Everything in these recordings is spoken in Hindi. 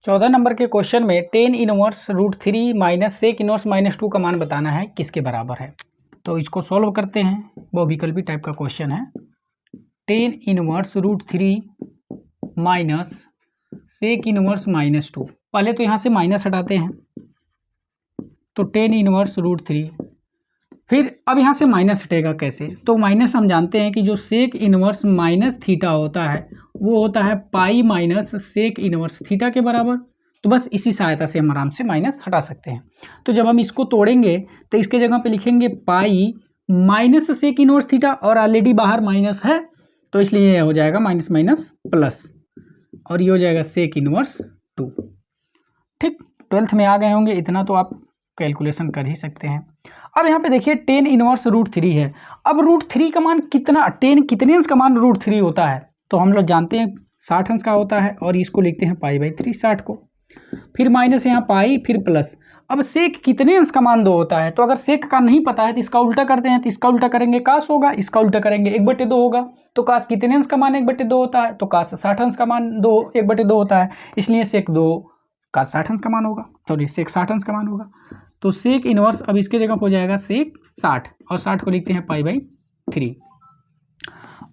14 नंबर के क्वेश्चन में tan inverse root three minus sec inverse minus two का मान बताना है किसके बराबर है। तो इसको सॉल्व करते हैं, वो विकल्पी टाइप का क्वेश्चन है। Tan inverse root three minus sec inverse minus two, पहले तो यहाँ से माइनस हटाते हैं तो टेन इनवर्स रूट थ्री, फिर अब यहाँ से माइनस हटेगा कैसे, तो माइनस हम जानते हैं कि जो सेक इनवर्स माइनस थीटा होता है वो होता है pi minus sec inverse theta के बराबर। तो बस इसी सहायता से हम आराम से माइनस हटा सकते हैं। तो जब हम इसको तोड़ेंगे तो इसके जगह पे लिखेंगे pi minus sec inverse theta, और ऑलरेडी बाहर माइनस है तो इसलिए यह हो जाएगा माइनस माइनस प्लस, और ये हो जाएगा सेक इनवर्स टू। ठीक, 12th में आ गए होंगे, इतना तो आप कैलकुलेशन कर ही सकते हैं। अब यहाँ पे देखिए टेन इनवर्स रूट थ्री है। अब रूट थ्री का मान कितना, टेन कितने अंश का मान रूट थ्री होता है, तो हम लोग जानते हैं 60 अंश का होता है, और इसको लिखते हैं पाई बाई थ्री 60 को, फिर माइनस यहाँ पाई फिर प्लस। अब सेक कितने अंश का मान 2 होता है, तो अगर सेक का नहीं पता है तो इसका उल्टा करते हैं, तो इसका उल्टा करेंगे काश होगा, इसका उल्टा करेंगे 1/2 होगा। तो काश कितने अंश का मान 1/2 होता है, तो काश 60 अंश का मान 1/2 होता है, इसलिए सेक 2 का 60 अंश का मान होगा, सॉरी सेक 60 अंश का मान होगा। तो सेक इनवर्स अब इसके जगह हो जाएगा सेक 60, और 60 को लिखते हैं पाई बाई थ्री।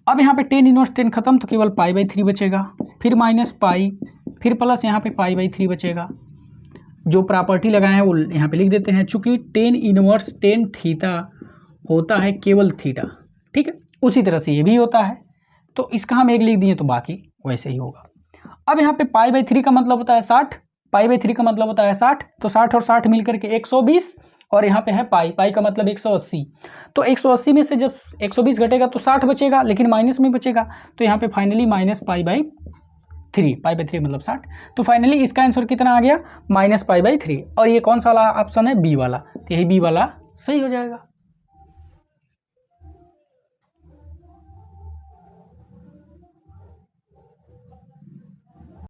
अब यहाँ पे टेन इनवर्स 10 खत्म, तो केवल पाई बाई थ्री बचेगा, फिर माइनस पाई फिर प्लस यहाँ पे पाई बाई थ्री बचेगा। जो प्रॉपर्टी लगाए हैं वो यहाँ पे लिख देते हैं, चूंकि टेन इनवर्स टेन थीटा होता है केवल थीटा, ठीक है, उसी तरह से ये भी होता है, तो इसका हम एक लिख दिए तो बाकी वैसे ही होगा। अब यहाँ पे पाई बाई थ्री का मतलब होता है 60, पाई बाई थ्री का मतलब होता है 60, तो 60 और 60 मिलकर के 120, और यहाँ पे है पाई, पाई का मतलब 180, तो 180 में से जब 120 घटेगा तो 60 बचेगा, लेकिन माइनस में बचेगा, तो यहाँ पे finally minus pi by three, pi by three मतलब 60। तो फाइनली इसका आंसर कितना आ गया, माइनस पाई बाई थ्री, और ये कौन सा वाला ऑप्शन है, बी वाला, तो यही बी वाला सही हो जाएगा।